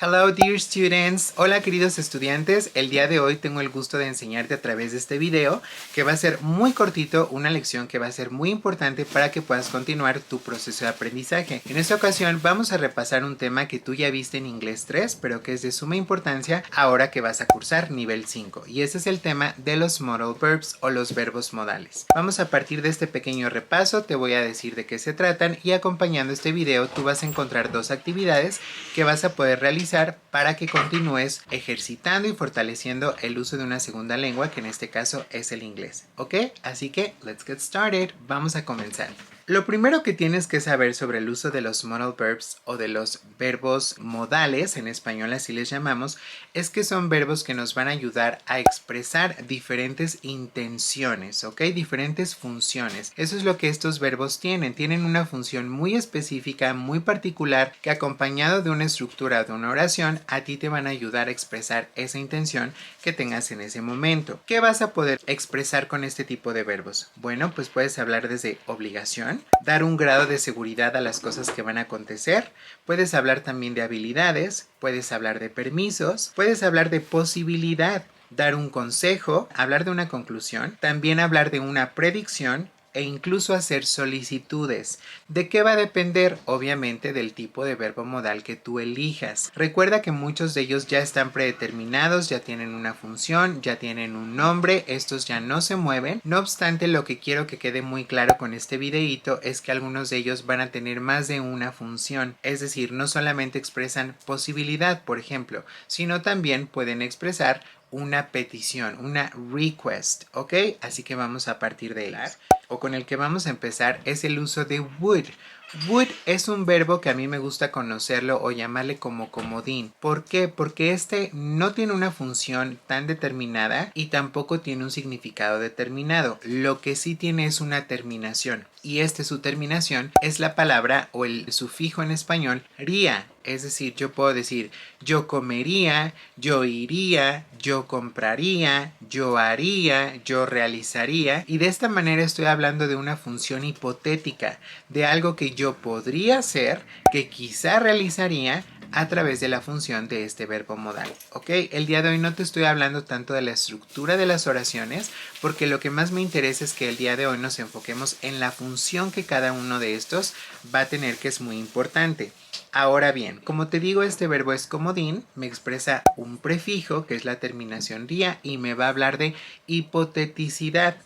Hello dear students, hola queridos estudiantes, el día de hoy tengo el gusto de enseñarte a través de este video que va a ser muy cortito, una lección que va a ser muy importante para que puedas continuar tu proceso de aprendizaje. En esta ocasión vamos a repasar un tema que tú ya viste en inglés 3, pero que es de suma importancia ahora que vas a cursar nivel 5, y ese es el tema de los modal verbs o los verbos modales. Vamos a partir de este pequeño repaso, te voy a decir de qué se tratan y acompañando este video tú vas a encontrar dos actividades que vas a poder realizar para que continúes ejercitando y fortaleciendo el uso de una segunda lengua, que en este caso es el inglés, ¿ok? Así que, let's get started. Vamos a comenzar. Lo primero que tienes que saber sobre el uso de los modal verbs o de los verbos modales, en español así les llamamos, es que son verbos que nos van a ayudar a expresar diferentes intenciones, ¿ok? Diferentes funciones. Eso es lo que estos verbos tienen. Tienen una función muy específica, muy particular, que acompañado de una estructura de una oración, a ti te van a ayudar a expresar esa intención que tengas en ese momento. ¿Qué vas a poder expresar con este tipo de verbos? Bueno, pues puedes hablar desde obligación, dar un grado de seguridad a las cosas que van a acontecer, puedes hablar también de habilidades, puedes hablar de permisos, puedes hablar de posibilidad, dar un consejo, hablar de una conclusión, también hablar de una predicción e incluso hacer solicitudes. ¿De qué va a depender? Obviamente del tipo de verbo modal que tú elijas. Recuerda que muchos de ellos ya están predeterminados, ya tienen una función, ya tienen un nombre, estos ya no se mueven. No obstante, lo que quiero que quede muy claro con este videíto es que algunos de ellos van a tener más de una función. Es decir, no solamente expresan posibilidad, por ejemplo, sino también pueden expresar una petición, una request, ¿ok? Así que vamos a partir de ellos. O con el que vamos a empezar es el uso de would. Would es un verbo que a mí me gusta conocerlo o llamarle como comodín. ¿Por qué? Porque este no tiene una función tan determinada y tampoco tiene un significado determinado. Lo que sí tiene es una terminación. Y su terminación es la palabra o el sufijo en español ría. Es decir, yo puedo decir yo comería, yo iría, yo compraría, yo haría, yo realizaría. Y de esta manera estoy hablando de una función hipotética, de algo que yo podría hacer, que quizá realizaría a través de la función de este verbo modal, ¿ok? El día de hoy no te estoy hablando tanto de la estructura de las oraciones, porque lo que más me interesa es que el día de hoy nos enfoquemos en la función que cada uno de estos va a tener, que es muy importante. Ahora bien, como te digo, este verbo es comodín, me expresa un prefijo, que es la terminación ría, y me va a hablar de hipoteticidad.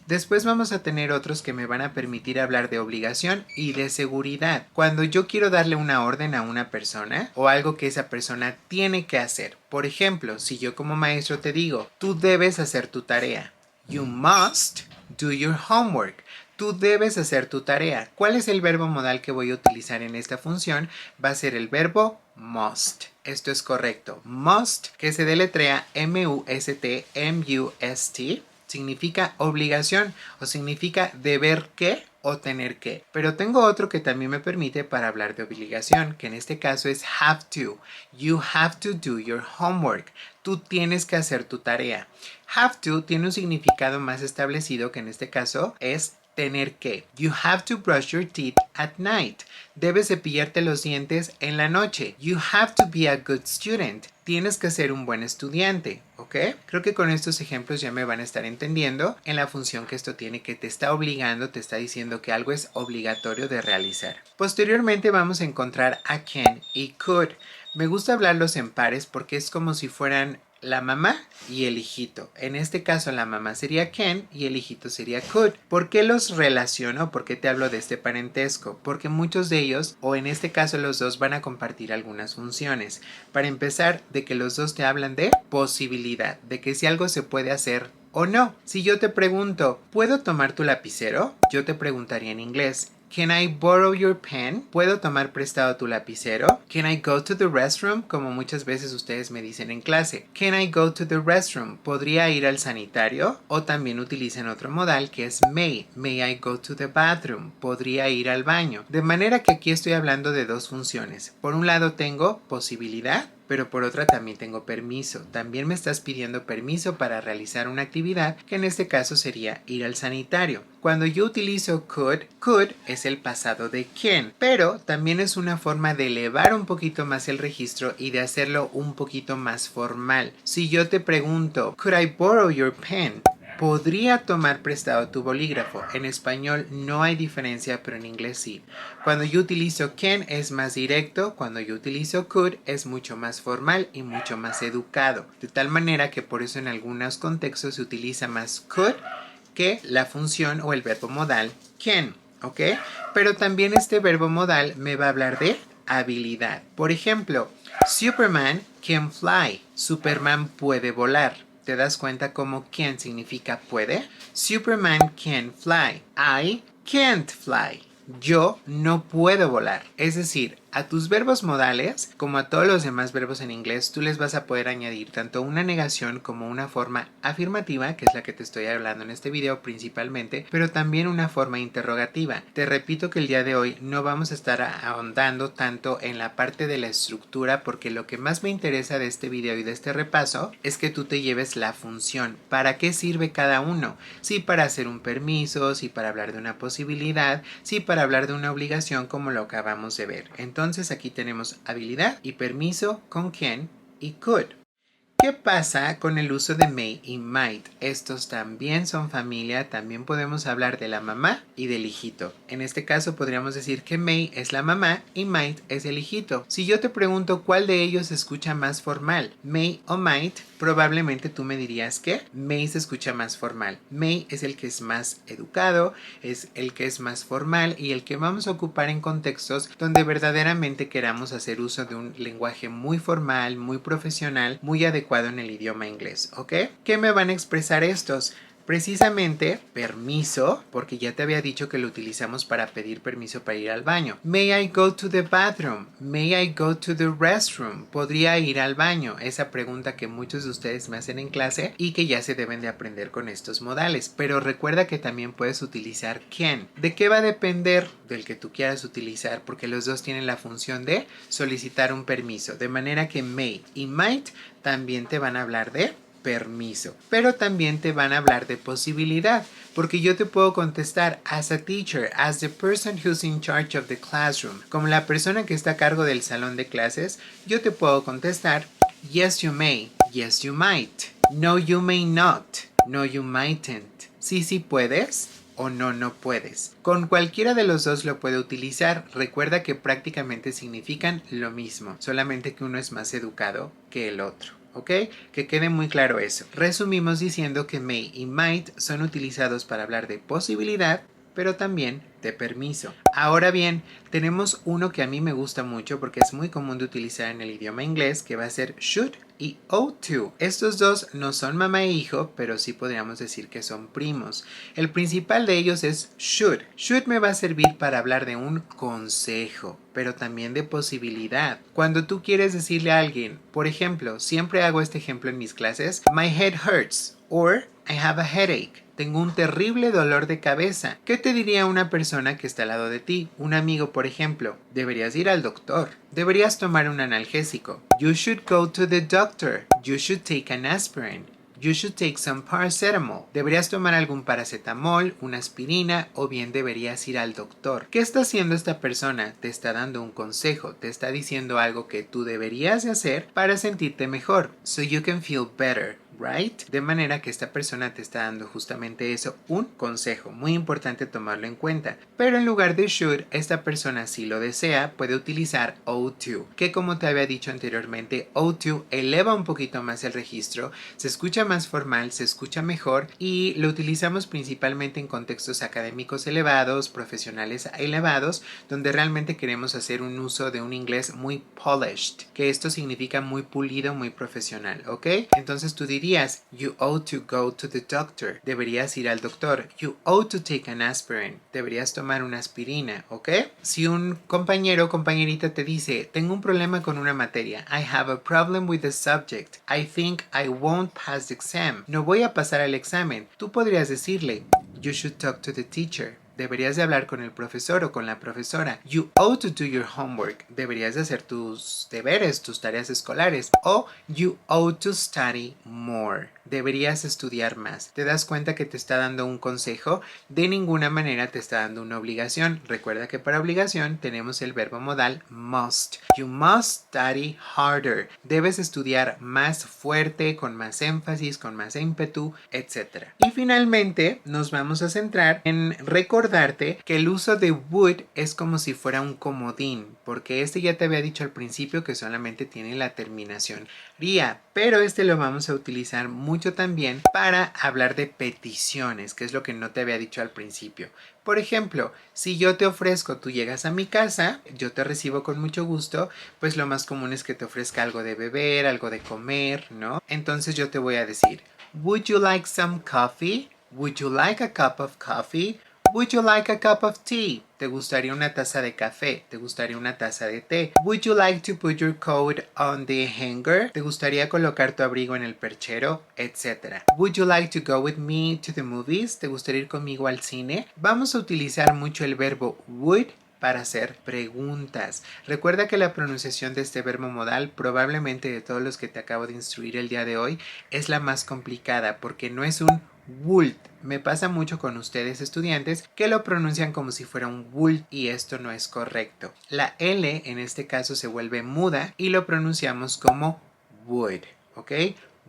Después vamos a tener otros que me van a permitir hablar de obligación y de seguridad. Cuando yo quiero darle una orden a una persona o algo que esa persona tiene que hacer. Por ejemplo, si yo como maestro te digo, tú debes hacer tu tarea. You must do your homework. Tú debes hacer tu tarea. ¿Cuál es el verbo modal que voy a utilizar en esta función? Va a ser el verbo must. Esto es correcto. Must, que se deletrea M-U-S-T, M-U-S-T. Significa obligación o significa deber que o tener que. Pero tengo otro que también me permite para hablar de obligación, que en este caso es have to. You have to do your homework. Tú tienes que hacer tu tarea. Have to tiene un significado más establecido, que en este caso es tener que. You have to brush your teeth at night. Debes cepillarte los dientes en la noche. You have to be a good student. Tienes que ser un buen estudiante, ¿ok? Creo que con estos ejemplos ya me van a estar entendiendo en la función que esto tiene, que te está obligando, te está diciendo que algo es obligatorio de realizar. Posteriormente vamos a encontrar a can y could. Me gusta hablarlos en pares porque es como si fueran la mamá y el hijito. En este caso la mamá sería can y el hijito sería could. ¿Por qué los relaciono? ¿Por qué te hablo de este parentesco? Porque muchos de ellos, o en este caso los dos, van a compartir algunas funciones. Para empezar, de que los dos te hablan de posibilidad, de que si algo se puede hacer o no. Si yo te pregunto, ¿puedo tomar tu lapicero? Yo te preguntaría en inglés, Can I borrow your pen? ¿Puedo tomar prestado tu lapicero? Can I go to the restroom? Como muchas veces ustedes me dicen en clase. Can I go to the restroom? ¿Podría ir al sanitario? O también utilizan otro modal que es may. May I go to the bathroom? ¿Podría ir al baño? De manera que aquí estoy hablando de dos funciones. Por un lado tengo posibilidad pero por otra también tengo permiso. También me estás pidiendo permiso para realizar una actividad, que en este caso sería ir al sanitario. Cuando yo utilizo could es el pasado de can, pero también es una forma de elevar un poquito más el registro y de hacerlo un poquito más formal. Si yo te pregunto, could I borrow your pen? Podría tomar prestado tu bolígrafo. En español no hay diferencia, pero en inglés sí. Cuando yo utilizo can es más directo, cuando yo utilizo could es mucho más formal y mucho más educado. De tal manera que por eso en algunos contextos se utiliza más could que la función o el verbo modal can, ¿ok? Pero también este verbo modal me va a hablar de habilidad. Por ejemplo, Superman can fly. Superman puede volar. ¿Te das cuenta cómo can significa puede? Superman can fly. I can't fly. Yo no puedo volar. Es decir, a tus verbos modales, como a todos los demás verbos en inglés, tú les vas a poder añadir tanto una negación como una forma afirmativa, que es la que te estoy hablando en este video principalmente, pero también una forma interrogativa. Te repito que el día de hoy no vamos a estar ahondando tanto en la parte de la estructura, porque lo que más me interesa de este video y de este repaso es que tú te lleves la función. ¿Para qué sirve cada uno? Si para hacer un permiso, si para hablar de una posibilidad, si para hablar de una obligación, como lo acabamos de ver. Entonces aquí tenemos habilidad y permiso con can y could. ¿Qué pasa con el uso de may y might? Estos también son familia, también podemos hablar de la mamá y del hijito. En este caso podríamos decir que may es la mamá y might es el hijito. Si yo te pregunto cuál de ellos se escucha más formal, may o might, probablemente tú me dirías que may se escucha más formal. May es el que es más educado, es el que es más formal y el que vamos a ocupar en contextos donde verdaderamente queramos hacer uso de un lenguaje muy formal, muy profesional, muy adecuado en el idioma inglés, ¿ok? ¿Qué me van a expresar estos? Precisamente permiso, porque ya te había dicho que lo utilizamos para pedir permiso para ir al baño. May I go to the bathroom? May I go to the restroom? ¿Podría ir al baño? Esa pregunta que muchos de ustedes me hacen en clase y que ya se deben de aprender con estos modales. Pero recuerda que también puedes utilizar can. ¿De qué va a depender? Del que tú quieras utilizar, porque los dos tienen la función de solicitar un permiso. De manera que may y might también te van a hablar de permiso, pero también te van a hablar de posibilidad, porque yo te puedo contestar as a teacher, as the person who's in charge of the classroom, como la persona que está a cargo del salón de clases. Yo te puedo contestar yes you may, yes you might, no you may not, no you mightn't, sí sí puedes o no no puedes. Con cualquiera de los dos lo puede utilizar. Recuerda que prácticamente significan lo mismo, solamente que uno es más educado que el otro. ¿Ok? Que quede muy claro eso. Resumimos diciendo que may y might son utilizados para hablar de posibilidad, pero también de permiso. Ahora bien, tenemos uno que a mí me gusta mucho porque es muy común de utilizar en el idioma inglés, que va a ser should y ought to. Estos dos no son mamá e hijo, pero sí podríamos decir que son primos. El principal de ellos es should. Should me va a servir para hablar de un consejo, pero también de posibilidad. Cuando tú quieres decirle a alguien, por ejemplo, siempre hago este ejemplo en mis clases, my head hurts, or I have a headache. Tengo un terrible dolor de cabeza. ¿Qué te diría una persona que está al lado de ti? Un amigo, por ejemplo. Deberías ir al doctor. Deberías tomar un analgésico. You should go to the doctor. You should take an aspirin. You should take some paracetamol. Deberías tomar algún paracetamol, una aspirina o bien deberías ir al doctor. ¿Qué está haciendo esta persona? Te está dando un consejo, te está diciendo algo que tú deberías de hacer para sentirte mejor. So you can feel better. Right? De manera que esta persona te está dando justamente eso, un consejo. Muy importante tomarlo en cuenta. Pero en lugar de should, esta persona, si lo desea, puede utilizar ought to, que como te había dicho anteriormente, ought to eleva un poquito más el registro, se escucha más formal, se escucha mejor y lo utilizamos principalmente en contextos académicos elevados, profesionales elevados, donde realmente queremos hacer un uso de un inglés muy polished, que esto significa muy pulido, muy profesional, ¿ok? Entonces tú dirías you ought to go to the doctor. Deberías ir al doctor. You ought to take an aspirin. Deberías tomar una aspirina, ¿ok? Si un compañero o compañerita te dice, tengo un problema con una materia. I have a problem with the subject. I think I won't pass the exam. No voy a pasar el examen. Tú podrías decirle, you should talk to the teacher. Deberías de hablar con el profesor o con la profesora. You ought to do your homework. Deberías de hacer tus deberes, tus tareas escolares. O you ought to study more. Deberías estudiar más. ¿Te das cuenta que te está dando un consejo? De ninguna manera te está dando una obligación. Recuerda que para obligación tenemos el verbo modal must. You must study harder. Debes estudiar más fuerte, con más énfasis, con más ímpetu, etc. Y finalmente nos vamos a centrar en recordarte que el uso de would es como si fuera un comodín, porque este ya te había dicho al principio que solamente tiene la terminación ría, pero este lo vamos a utilizar mucho también para hablar de peticiones, que es lo que no te había dicho al principio. Por ejemplo, si yo te ofrezco, tú llegas a mi casa, yo te recibo con mucho gusto, pues lo más común es que te ofrezca algo de beber, algo de comer, ¿no? Entonces yo te voy a decir, would you like some coffee? Would you like a cup of coffee? Would you like a cup of tea? ¿Te gustaría una taza de café? ¿Te gustaría una taza de té? Would you like to put your coat on the hanger? ¿Te gustaría colocar tu abrigo en el perchero? Etcétera. Would you like to go with me to the movies? ¿Te gustaría ir conmigo al cine? Vamos a utilizar mucho el verbo would para hacer preguntas. Recuerda que la pronunciación de este verbo modal, probablemente de todos los que te acabo de instruir el día de hoy, es la más complicada porque no es un would. Me pasa mucho con ustedes estudiantes que lo pronuncian como si fuera un would y esto no es correcto. La L en este caso se vuelve muda y lo pronunciamos como would, ¿ok?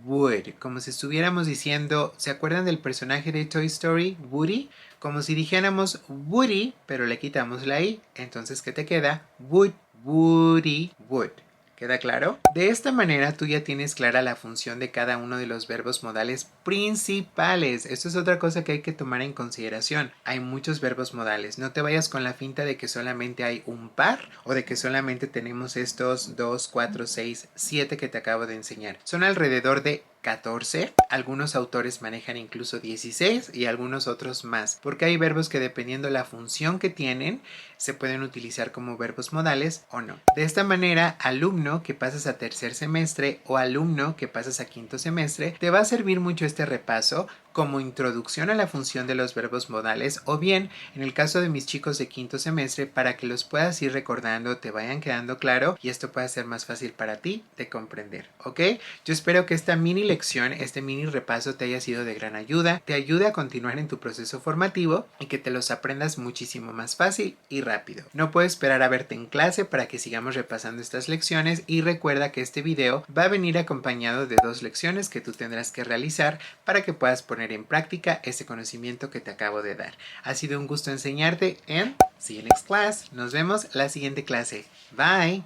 Would, como si estuviéramos diciendo, ¿se acuerdan del personaje de Toy Story, Woody? Como si dijéramos Woody, pero le quitamos la I. Entonces, ¿qué te queda? Would, Woody, would. ¿Queda claro? De esta manera tú ya tienes clara la función de cada uno de los verbos modales principales. Esto es otra cosa que hay que tomar en consideración. Hay muchos verbos modales. No te vayas con la finta de que solamente hay un par o de que solamente tenemos estos 2, 4, 6, 7 que te acabo de enseñar. Son alrededor de 14, algunos autores manejan incluso 16 y algunos otros más, porque hay verbos que dependiendo la función que tienen se pueden utilizar como verbos modales o no. De esta manera, alumno que pasas a tercer semestre o alumno que pasas a quinto semestre, te va a servir mucho este repaso como introducción a la función de los verbos modales o bien, en el caso de mis chicos de quinto semestre, para que los puedas ir recordando, te vayan quedando claro y esto pueda ser más fácil para ti de comprender, ¿ok? Yo espero que esta mini lección, este mini repaso te haya sido de gran ayuda, te ayude a continuar en tu proceso formativo y que te los aprendas muchísimo más fácil y rápido. No puedo esperar a verte en clase para que sigamos repasando estas lecciones y recuerda que este video va a venir acompañado de 2 lecciones que tú tendrás que realizar para que puedas poner en práctica ese conocimiento que te acabo de dar. Ha sido un gusto enseñarte and see you next class. Nos vemos la siguiente clase. Bye.